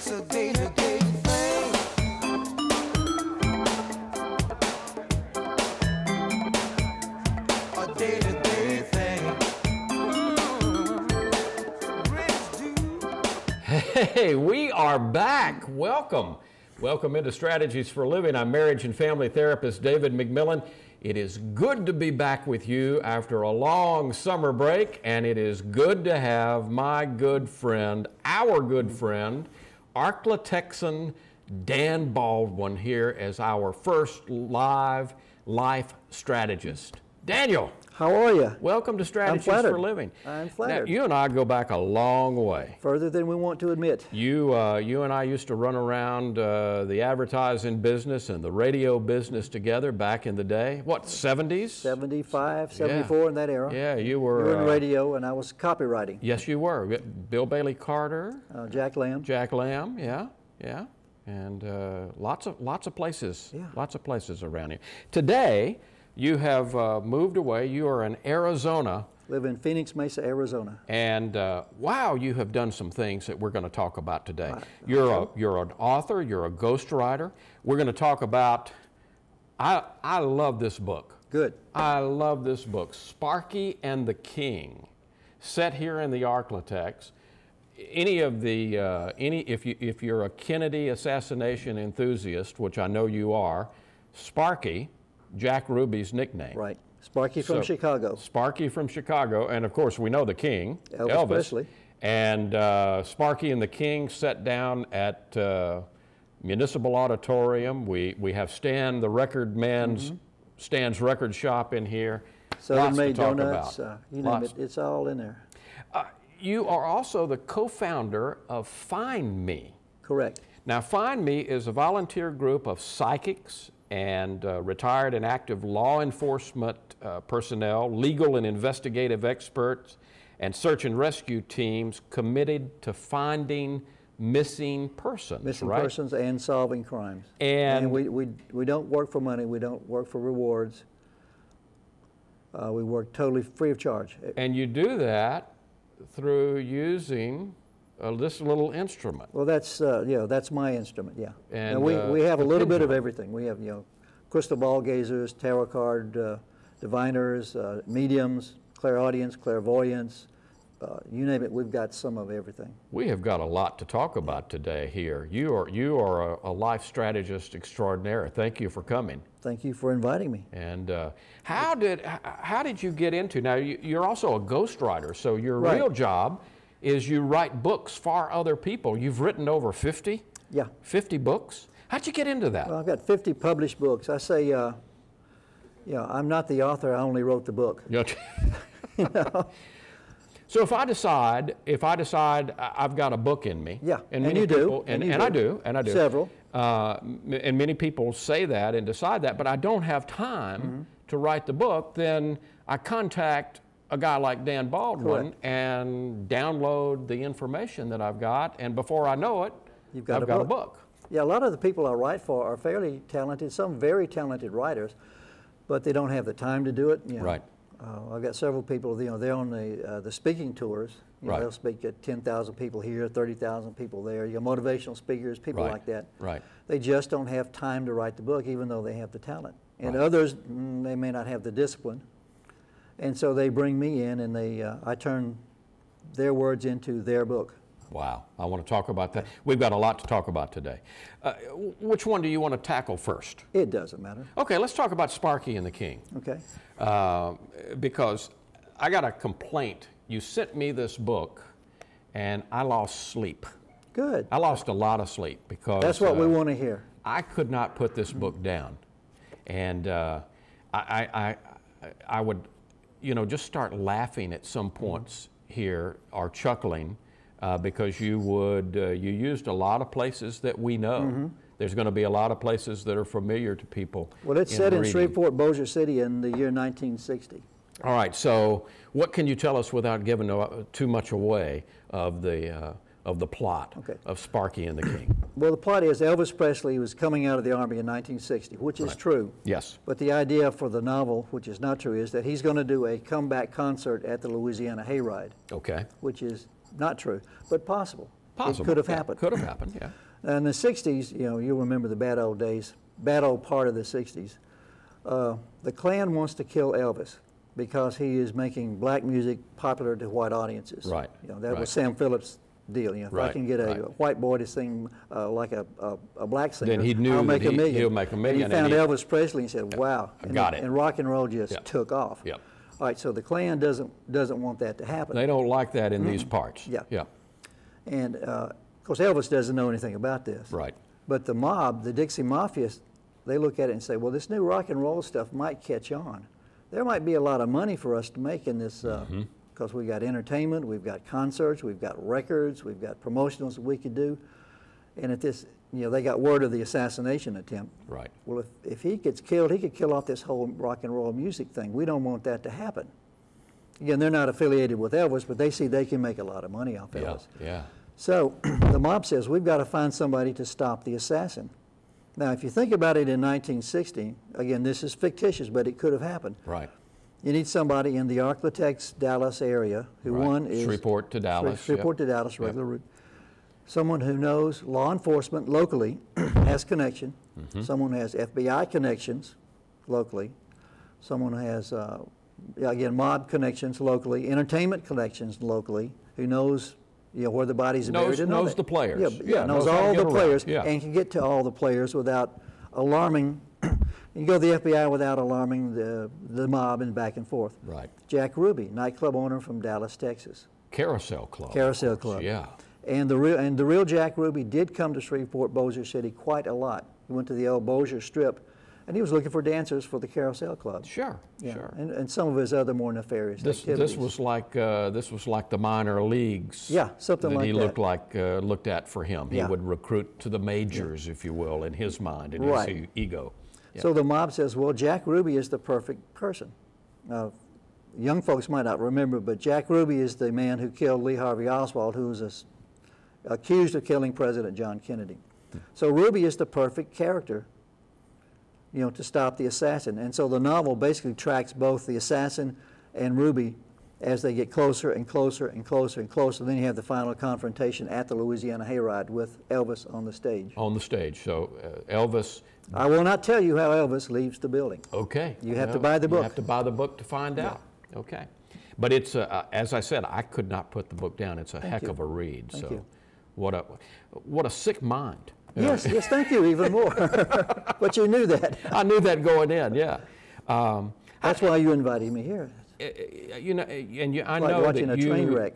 It's a day-to-day thing. A day-to-day thing. Hey, we are back. Welcome. Welcome into Strategies for Living. I'm marriage and family therapist David McMillan. It is good to be back with you after a long summer break, and it is good to have my good friend, our good friend, Arkla Texan Dan Baldwin here as our first live life strategist. Daniel. How are you? Welcome to Strategies for Living. I'm flattered. Now, you and I go back a long way. Further than we want to admit. You and I used to run around the advertising business and the radio business together back in the day. What, 70s? 75, 74 in that era. Yeah, you were. You were in radio and I was copywriting. Yes, you were. Bill Bailey Carter. Jack Lamb. Jack Lamb, yeah. And lots of places. Yeah. Lots of places around here. Today, you have moved away. You are in Arizona. Live in Phoenix Mesa, Arizona. And wow, you have done some things that we're going to talk about today. Right. You're an author. You're a ghostwriter. We're going to talk about. I love this book. Good. I love this book, Sparky and the King, set here in the Arklatex. If you're a Kennedy assassination enthusiast, which I know you are, Sparky, Jack Ruby's nickname. Right. Sparky from Chicago. Sparky from Chicago, and of course we know the King, Elvis Presley. And Sparky and the King sat down at Municipal Auditorium. We have Stan, the record man's, Stan's record shop in here. Southern Made talk Donuts, about. you name it, it's all in there. You are also the co-founder of Find Me. Correct. Now, Find Me is a volunteer group of psychics and retired and active law enforcement personnel, legal and investigative experts, and search and rescue teams committed to finding missing persons. Missing right? persons and solving crimes. And we don't work for money. We don't work for rewards. We work totally free of charge. And you do that through using this little instrument. Well, that's that's my instrument. Yeah. And we have a little bit of pendulum. everything. We have crystal ball gazers, tarot card diviners, mediums, clairaudience, clairvoyance. You name it, we've got some of everything. We have got a lot to talk about today here. You are a life strategist extraordinaire. Thank you for coming. Thank you for inviting me. And how did you get into? Now you're also a ghostwriter, so your Right. real job is you write books for other people. You've written over 50? Yeah. 50 books? How'd you get into that? Well, I've got 50 published books. I say, I'm not the author. I only wrote the book. So if I decide I've got a book in me, Yeah, and and many you do, people, and and you I do. do, Several. And many people say that and decide that, but I don't have time to write the book, then I contact a guy like Dan Baldwin Correct. and download the information that I've got, and before I know it, I've got a book. Yeah, a lot of the people I write for are fairly talented, some very talented writers, but they don't have the time to do it. Right. I've got several people, they're on the speaking tours. Right. They'll speak at 10,000 people here, 30,000 people there. You got motivational speakers, people Right. like that. Right. They just don't have time to write the book, even though they have the talent. And Right. others, they may not have the discipline. And so they bring me in and I turn their words into their book. Wow, I want to talk about that. We've got a lot to talk about today. Which one do you want to tackle first? It doesn't matter. Okay, let's talk about Sparky and the King. Okay. Because I got a complaint. You sent me this book, and I lost sleep. Good. I lost a lot of sleep because That's what we want to hear. I could not put this book down, and I would, just start laughing at some points here or chuckling because you used a lot of places that we know. There's going to be a lot of places that are familiar to people. Well, it's set in reading. Shreveport, Bossier City in the year 1960. All right, so what can you tell us without giving too much away of the plot of Sparky and the King? Well, the plot is Elvis Presley was coming out of the Army in 1960, which is true. Yes. But the idea for the novel, which is not true, is that he's going to do a comeback concert at the Louisiana Hayride. Okay. Which is not true, but possible. Possible. It could have Yeah, happened. Could have happened, yeah. In the 60s, you know, you'll remember the bad old days, bad old part of the 60s. The Klan wants to kill Elvis because he is making black music popular to white audiences. Right, You know, that right. was Sam Phillips' deal. You know, if I Right, can get a right. white boy to sing like a black singer, Then he knew I'll that make a million. he'll make a million, And he and found he- Elvis Presley and said, wow. I got it. And rock and roll just Yep. took off. Yep. All right, so the Klan doesn't want that to happen. They don't like that in these parts. Mm-hmm. Yeah. Yeah, And of course, Elvis doesn't know anything about this. right. But the mob, the Dixie Mafia, they look at it and say, well, this new rock and roll stuff might catch on. There might be a lot of money for us to make in this, because we've got entertainment, we've got concerts, we've got records, we've got promotionals that we could do. And at this, you know, they got word of the assassination attempt. Right. Well, if he gets killed, he could kill off this whole rock and roll music thing. We don't want that to happen. Again, they're not affiliated with Elvis, but they see they can make a lot of money off Yeah, Elvis. yeah. So the mob says, we've got to find somebody to stop the assassin. Now, if you think about it in 1960, again, this is fictitious, but it could have happened. Right. You need somebody in the Arklatex, Dallas area who Right. one is Shreveport to Dallas, Shreveport yep. to Dallas, regular route. Someone who knows law enforcement locally, has connection. Mm-hmm. Someone who has FBI connections locally. Someone who has, again, mob connections locally, entertainment connections locally, who knows, you know, where the bodies are buried. and all Knows that. the players. Yeah, Yeah, knows knows how to all get the around. players Yeah. and can get to all the players without alarming. You go to the FBI without alarming the mob and back and forth. Right. Jack Ruby, nightclub owner from Dallas, Texas. Carousel Club. Carousel of course, Club. Yeah. And the real Jack Ruby did come to Shreveport, Bossier City quite a lot. He went to the old Bossier Strip, and he was looking for dancers for the Carousel Club. Sure. Yeah, Sure. and some of his other more nefarious activities. This was like the minor leagues. Yeah, something that like he that. looked at for him. He Yeah. would recruit to the majors, if you will, in his mind and his Right. ego. Yeah. So the mob says, well, Jack Ruby is the perfect person. Now, young folks might not remember, but Jack Ruby is the man who killed Lee Harvey Oswald, who was accused of killing President John Kennedy. So Ruby is the perfect character, you know, to stop the assassin. And so the novel basically tracks both the assassin and Ruby as they get closer and closer and closer and closer. Then you have the final confrontation at the Louisiana Hayride with Elvis on the stage. On the stage. So Elvis. I will not tell you how Elvis leaves the building. Okay. You have to buy the book. You have to buy the book to find out. Okay. But it's, as I said, I could not put the book down. It's a heck you. of a read. Thank so you. what a sick mind. Yes, thank you, even more. But you knew that. I knew that going in, yeah. That's why you invited me here. You know, and I Like know watching that a train wreck.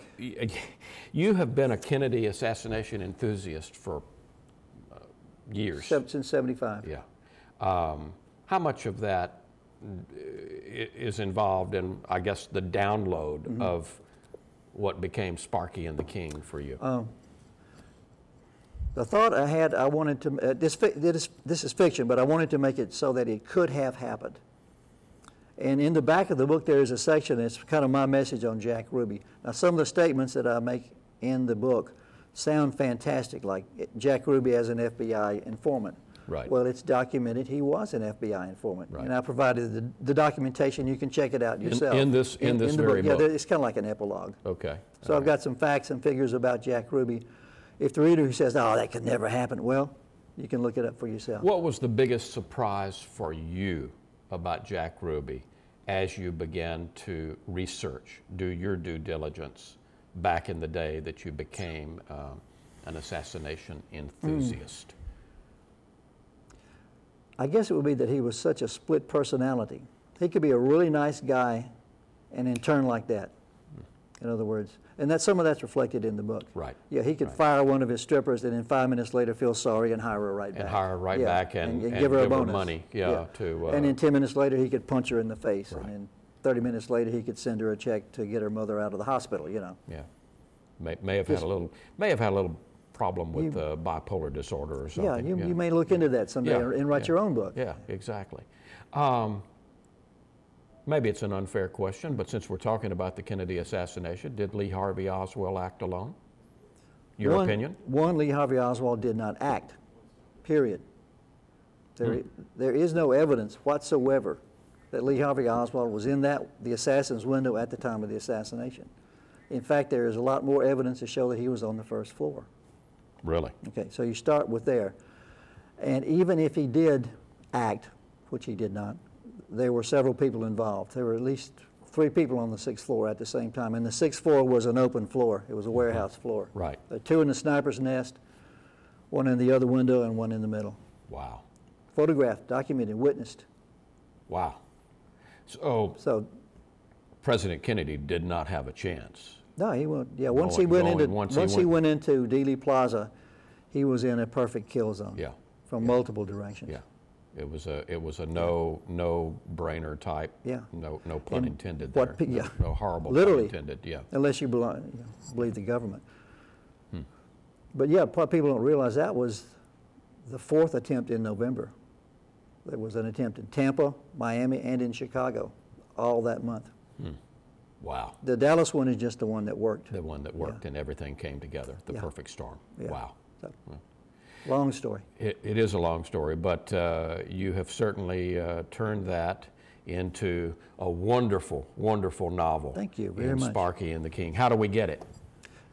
You have been a Kennedy assassination enthusiast for years. Since 75. Yeah. How much of that is involved in, I guess, the download Mm-hmm. of what became Sparky and the King for you? The thought I had, I wanted to, this is fiction, but I wanted to make it so that it could have happened. And in the back of the book, there is a section that's kind of my message on Jack Ruby. Now, some of the statements that I make in the book sound fantastic, like Jack Ruby as an FBI informant. Right. Well, it's documented he was an FBI informant. Right. And I provided the documentation. You can check it out yourself. in this very book. Yeah, it's kind of like an epilogue. Okay. So I've got some facts and figures about Jack Ruby. If the reader who says, oh, that could never happen, well, you can look it up for yourself. What was the biggest surprise for you about Jack Ruby as you began to research, do your due diligence back in the day that you became an assassination enthusiast? I guess it would be that he was such a split personality. He could be a really nice guy and then turn like that, in other words. And some of that's reflected in the book. Right. Yeah, he could fire one of his strippers and then 5 minutes later feel sorry and hire her right back. And hire her right back and give her a bonus. money. And then 10 minutes later he could punch her in the face. Right. And then 30 minutes later he could send her a check to get her mother out of the hospital, you know. Yeah. May have had a little problem with bipolar disorder or something. Yeah, you may look into that someday and write your own book. Yeah, exactly. Maybe it's an unfair question, but since we're talking about the Kennedy assassination, did Lee Harvey Oswald act alone? Your opinion? One, Lee Harvey Oswald did not act, period. There is no evidence whatsoever that Lee Harvey Oswald was in the assassin's window at the time of the assassination. In fact, there is a lot more evidence to show that he was on the first floor. Really? Okay, so you start with there. And even if he did act, which he did not, there were several people involved. There were at least 3 people on the 6th floor at the same time. And the 6th floor was an open floor. It was a warehouse floor. Right. There were 2 in the sniper's nest, 1 in the other window and 1 in the middle. Wow. Photographed, documented, witnessed. Wow. So So, President Kennedy did not have a chance. no, he went, yeah, Once he went into Dealey Plaza, he was in a perfect kill zone. Yeah. From multiple directions. Yeah. It was a no-brainer type. Yeah. No pun And intended what there. pe- yeah. No horrible Literally. pun intended. Yeah. Unless you believe the government. But yeah, what people don't realize, that was the 4th attempt in November. There was an attempt in Tampa, Miami, and in Chicago, all that month. Wow. The Dallas one is just the one that worked. The one that worked and everything came together. The Yeah. perfect storm. Yeah. Wow. So, long story. It is a long story, but you have certainly turned that into a wonderful, wonderful novel. Thank you very in much. Sparky and the King. How do we get it?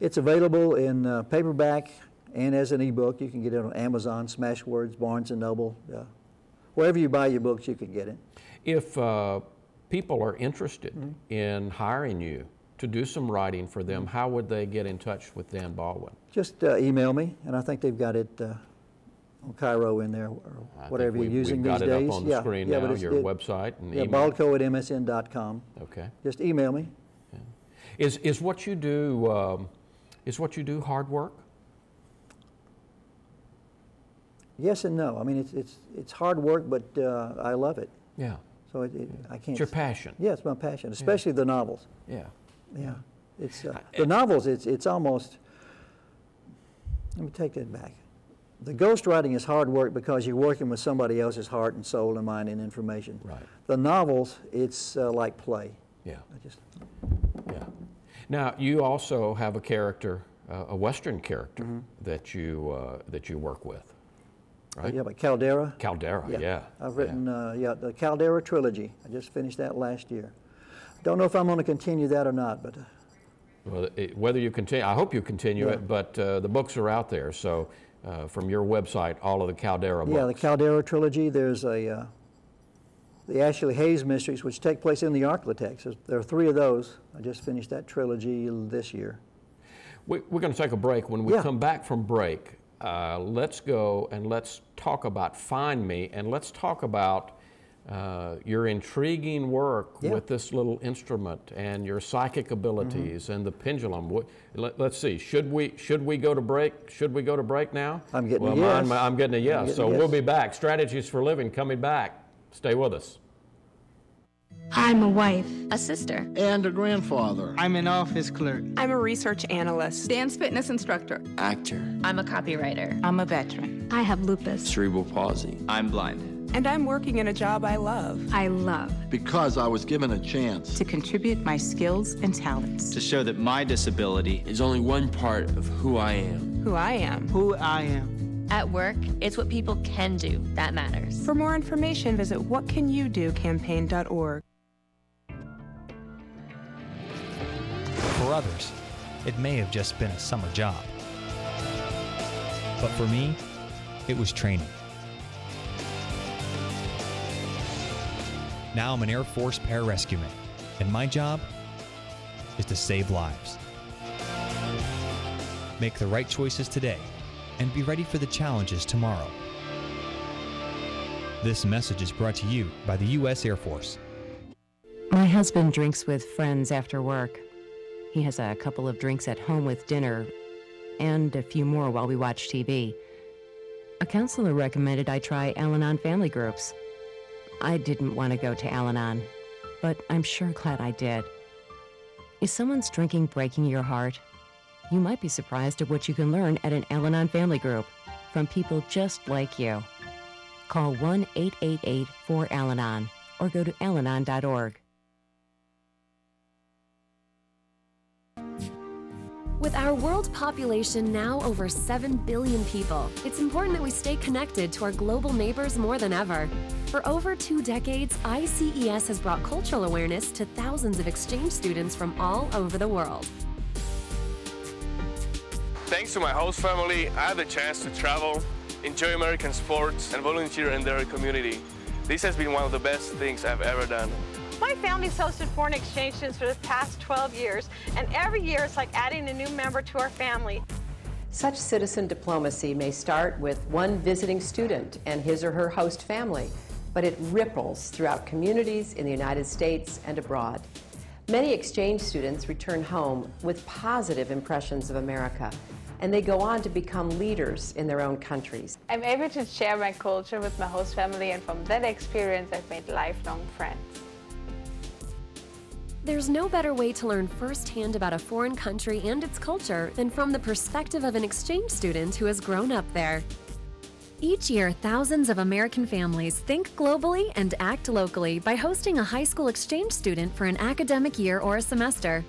It's available in paperback and as an ebook. You can get it on Amazon, Smashwords, Barnes & Noble. Wherever you buy your books, you can get it. If people are interested in hiring you to do some writing for them, how would they get in touch with Dan Baldwin? Just email me, and I think they've got it on Cairo in there, or whatever you're using we've got these it days. up on the screen but now, it's- your website and Yeah, email. baldco@msn.com. Okay. Just email me. Is what you do hard work? Yes and no. I mean, it's hard work, but I love it. Yeah. So I can't. It's your passion. Yeah, it's my passion, especially the novels. Yeah. Yeah, it's the novels. It's almost. Let me take that back. The ghostwriting is hard work because you're working with somebody else's heart and soul and mind and information. Right. The novels, it's like play. Yeah. Yeah. Now you also have a character, a Western character that you work with, right? Yeah, but Caldera. Caldera. Yeah. I've written the Caldera trilogy. I just finished that last year. Don't know if I'm going to continue that or not, but. Well, whether you continue, I hope you continue it. But the books are out there. So from your website, all of the Caldera books. Yeah, the Caldera trilogy. There's the Ashley Hayes mysteries, which take place in the Arklatex. There are 3 of those. I just finished that trilogy this year. We're going to take a break. When we come back from break, let's go and let's talk about Find Me, and let's talk about your intriguing work with this little instrument and your psychic abilities and the pendulum. Let's see. Should we go to break? Should we go to break now? I'm getting a yes. I'm getting a yes. So we'll be back. Strategies for Living coming back. Stay with us. I'm a wife. A sister. And a grandfather. I'm an office clerk. I'm a research analyst. Dance fitness instructor. Actor. I'm a copywriter. I'm a veteran. I have lupus. Cerebral palsy. I'm blind. And I'm working in a job I love. I love Because I was given a chance to contribute my skills and talents. To show that my disability is only one part of who I am. Who I am. who I am. At work, it's what people can do that matters. For more information, visit whatcanyoudocampaign.org. For others, it may have just been a summer job. But for me, it was training. Now I'm an Air Force pararescueman, and my job is to save lives. Make the right choices today and be ready for the challenges tomorrow. This message is brought to you by the U.S. Air Force. My husband drinks with friends after work. He has a couple of drinks at home with dinner and a few more while we watch TV. A counselor recommended I try Al-Anon family groups. I didn't want to go to Al-Anon, but I'm sure glad I did. Is someone's drinking breaking your heart? You might be surprised at what you can learn at an Al-Anon family group from people just like you. Call 1-888-4-AL-ANON or go to alanon.org. With our world population now over 7 billion people, it's important that we stay connected to our global neighbors more than ever. For over 2 decades, ICES has brought cultural awareness to thousands of exchange students from all over the world. Thanks to my host family, I had the chance to travel, enjoy American sports, and volunteer in their community. This has been one of the best things I've ever done. My family's hosted foreign exchange students for the past 12 years, and every year it's like adding a new member to our family. Such citizen diplomacy may start with one visiting student and his or her host family, but it ripples throughout communities in the United States and abroad. Many exchange students return home with positive impressions of America, and they go on to become leaders in their own countries. I'm able to share my culture with my host family, and from that experience I've made lifelong friends. There's no better way to learn firsthand about a foreign country and its culture than from the perspective of an exchange student who has grown up there. Each year, thousands of American families think globally and act locally by hosting a high school exchange student for an academic year or a semester.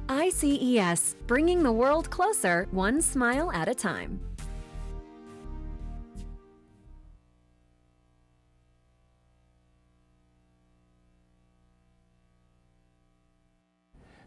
ICES, bringing the world closer, one smile at a time.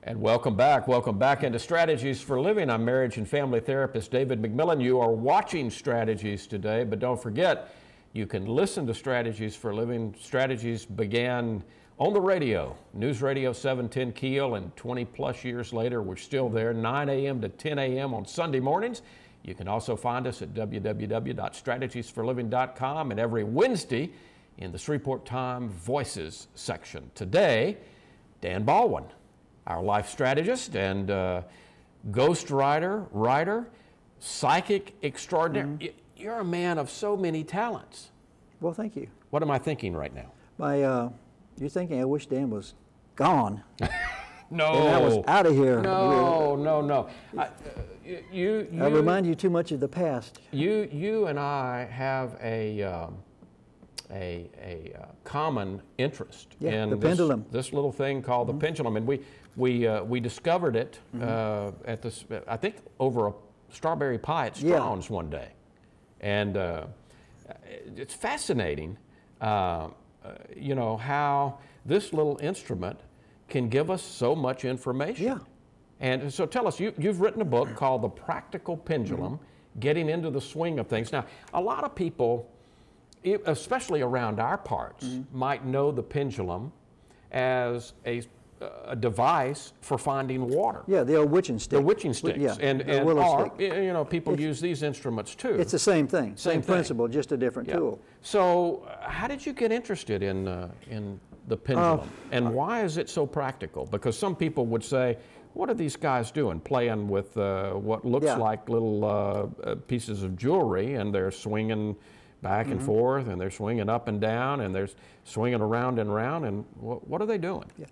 And welcome back. Welcome back into Strategies for Living. I'm marriage and family therapist David McMillan. You are watching Strategies today, but don't forget, you can listen to Strategies for Living. Strategies began on the radio, News Radio 710 Keel, and 20 plus years later, we're still there, 9 a.m. to 10 a.m. on Sunday mornings. You can also find us at www.strategiesforliving.com, and every Wednesday in the Shreveport Times Voices section. Today, Dan Baldwin, our life strategist and writer, psychic extraordinary. You're a man of so many talents. Well, thank you. What am I thinking right now? You're thinking, I wish Dan was gone. No. And I was out of here. No. I remind you too much of the past. You and I have a common interest in the pendulum. This little thing called the pendulum, and we discovered it at this, I think, over a strawberry pie at Strawn's one day, and it's fascinating, you know, how this little instrument can give us so much information. Yeah. And so tell us, you've written a book called The Practical Pendulum, Getting into the Swing of Things. Now, a lot of people, especially around our parts, might know the pendulum as a device for finding water. Yeah, the old witching stick. The witching sticks. Yeah, and willow stick. You know, people use these instruments too. It's the same thing, same principle, just a different tool. So how did you get interested in the pendulum? And why is it so practical? Because some people would say, what are these guys doing? Playing with what looks like little pieces of jewelry, and they're swinging back and forth, and they're swinging up and down, and they're swinging around and around, and what are they doing? Yeah.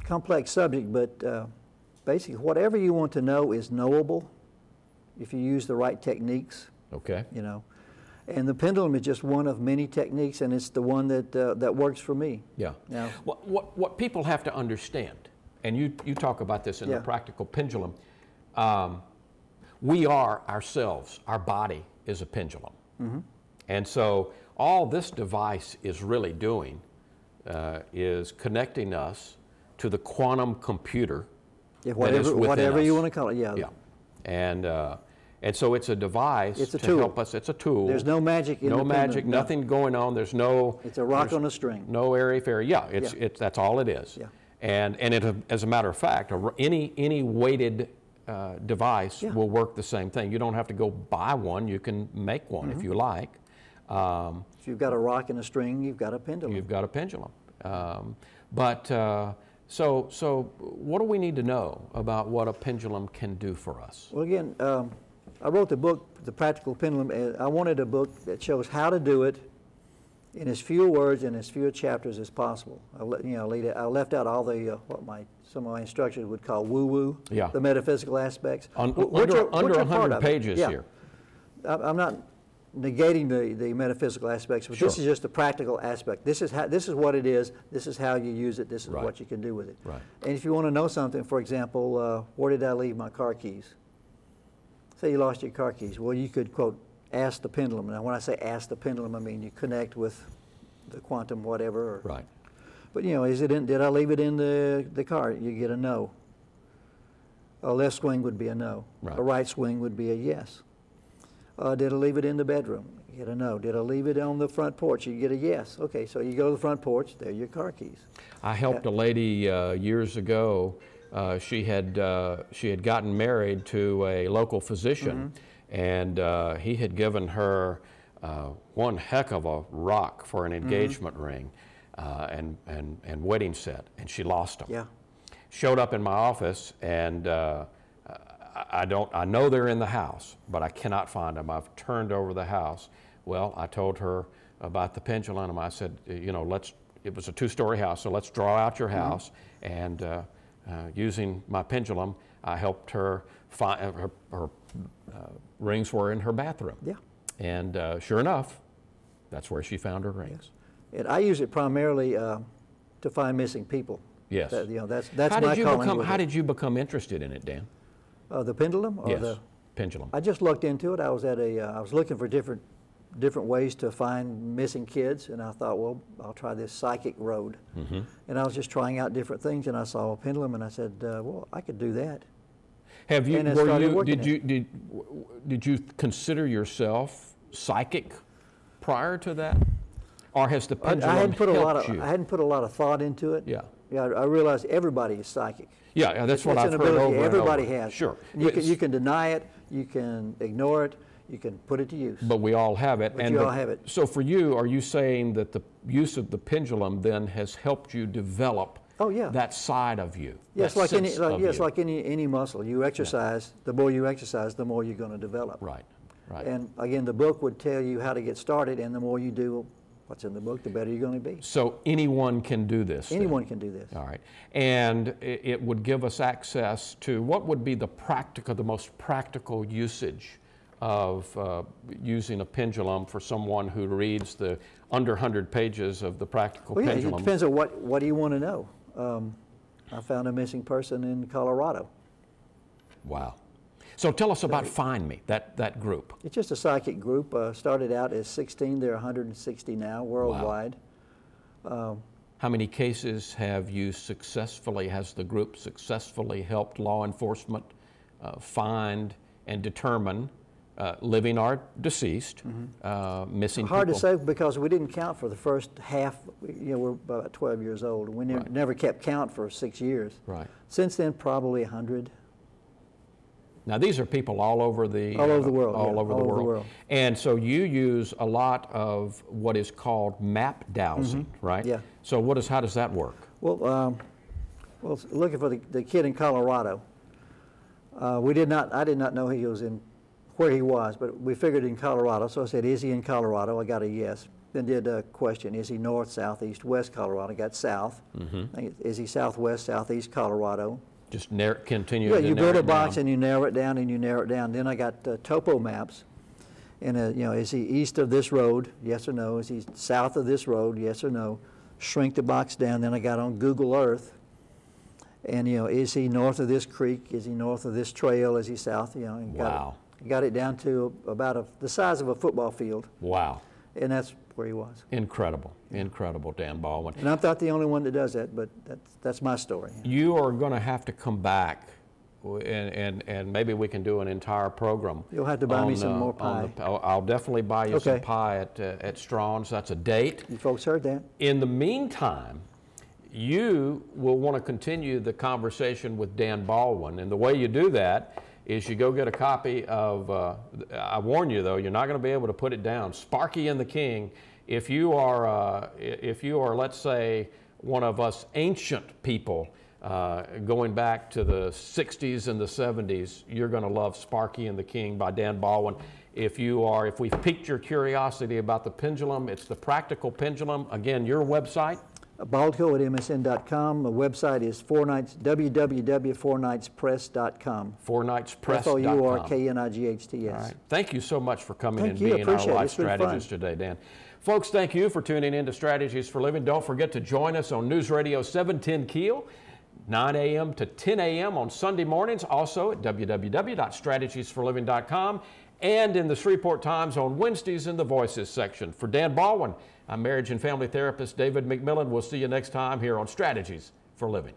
Complex subject, but basically whatever you want to know is knowable if you use the right techniques. Okay. You know, and the pendulum is just one of many techniques, and it's the one that works for me. Yeah. Now, what people have to understand, and you talk about this in the Practical Pendulum, we are ourselves, our body is a pendulum. And so all this device is really doing is connecting us to the quantum computer. Yeah, whatever you want to call it, yeah. And so it's a device to tool. Help us. It's a tool. There's no magic in the pendulum. Magic, nothing going on. There's no. It's a rock on a string. No airy-fairy. Yeah, it's that's all it is. Yeah. And it, as a matter of fact, any weighted device will work the same thing. You don't have to go buy one. You can make one if you like. If you've got a rock and a string, you've got a pendulum. You've got a pendulum. So what do we need to know about what a pendulum can do for us? Well, again, I wrote the book, The Practical Pendulum, and I wanted a book that shows how to do it in as few words and as few chapters as possible. I left out all the what some of my instructors would call woo-woo, the metaphysical aspects. Under 100 pages here. I'm not negating the metaphysical aspects, but this is just the practical aspect. This is what it is. This is how you use it. This is what you can do with it. Right. And if you want to know something, for example, where did I leave my car keys? Say you lost your car keys. Well, you could, quote, ask the pendulum. Now, when I say ask the pendulum, I mean you connect with the quantum whatever. Right. But, you know, did I leave it in the car? You get a no. A left swing would be a no. Right. A right swing would be a yes. Did I leave it in the bedroom? You get a no. Did I leave it on the front porch? You get a yes. Okay, so you go to the front porch, there are your car keys. I helped a lady years ago. She had gotten married to a local physician, and he had given her one heck of a rock for an engagement ring and wedding set, and she lost them. Yeah. Showed up in my office, and I know they're in the house, but I cannot find them. I've turned over the house. Well, I told her about the pendulum. I said, you know, it was a 2-story house, so let's draw out your house. And using my pendulum, I helped her find her rings were in her bathroom. Yeah. And sure enough, that's where she found her rings. Yes. And I use it primarily to find missing people. Yes. You know, that's my calling. How did you become interested in it, Dan? The pendulum? Or yes, pendulum. I just looked into it. I was looking for different ways to find missing kids, and I thought, well, I'll try this psychic road. And I was just trying out different things, and I saw a pendulum, and I said, well, I could do that. Have you? Did you consider yourself psychic prior to that, or has the pendulum I hadn't put a lot of thought into it. Yeah. Yeah, I realized everybody is psychic. Yeah, that's what I've heard over and everybody over. has. Sure. You can deny it, you can ignore it, you can put it to use. But we all have it. All have it. So for you, are you saying that the use of the pendulum then has helped you develop that side of you? Yes, like any muscle. You exercise, the more you exercise, the more you're going to develop. Right, right. And again, the book would tell you how to get started, and the more you do what's in the book, the better you're going to be. So anyone can do this? Anyone can do this. All right. And it would give us access to what would be the most practical usage of using a pendulum for someone who reads the under 100 pages of the practical pendulum? It depends on what do you want to know. I found a missing person in Colorado. Wow. So tell us about Find Me, that group. It's just a psychic group. Started out as 16. They're 160 now worldwide. Wow. How many cases have you has the group successfully helped law enforcement find and determine living or deceased, missing people? Hard to say because we didn't count for the first half. You know, we're about 12 years old. We never kept count for 6 years. Right. Since then, probably 100. Now these are people all over the world. All over the world. And so you use a lot of what is called map dowsing, right? Yeah. So how does that work? Well, looking for the kid in Colorado. I did not know where he was, but we figured in Colorado. So I said, is he in Colorado? I got a yes. Then did a question, is he north, south, east, west Colorado? I got south. Is he southwest, southeast Colorado? Just continue to narrow it down. you build a box and you narrow it down and you narrow it down. Then I got topo maps. And, is he east of this road? Yes or no. Is he south of this road? Yes or no. Shrink the box down. Then I got on Google Earth. And, is he north of this creek? Is he north of this trail? Is he south? And got it down to about the size of a football field. Wow. And that's where he was. Incredible. Incredible, Dan Baldwin. And I'm not the only one that does that, but that's my story. You are going to have to come back, and maybe we can do an entire program. You'll have to buy me some more pie. I'll definitely buy you some pie at Strawn's. That's a date. You folks heard that. In the meantime, you will want to continue the conversation with Dan Baldwin, and the way you do that is you go get a copy of, I warn you though, you're not going to be able to put it down, Sparky and the King. If you are, let's say, one of us ancient people going back to the 60s and the 70s, you're going to love Sparky and the King by Dan Baldwin. If we've piqued your curiosity about the pendulum, it's the Practical Pendulum. Again, your website? Baldco@msn.com. The website is www.fournightspress.com. Fournightspress.com. FOURKNIGHTS. All right. Thank you so much for coming and being our life strategist today, Dan. Folks, thank you for tuning in to Strategies for Living. Don't forget to join us on News Radio 710 Keel, 9 a.m. to 10 a.m. on Sunday mornings. Also at www.strategiesforliving.com and in the Shreveport Times on Wednesdays in the Voices section. For Dan Baldwin, I'm marriage and family therapist David McMillan. We'll see you next time here on Strategies for Living.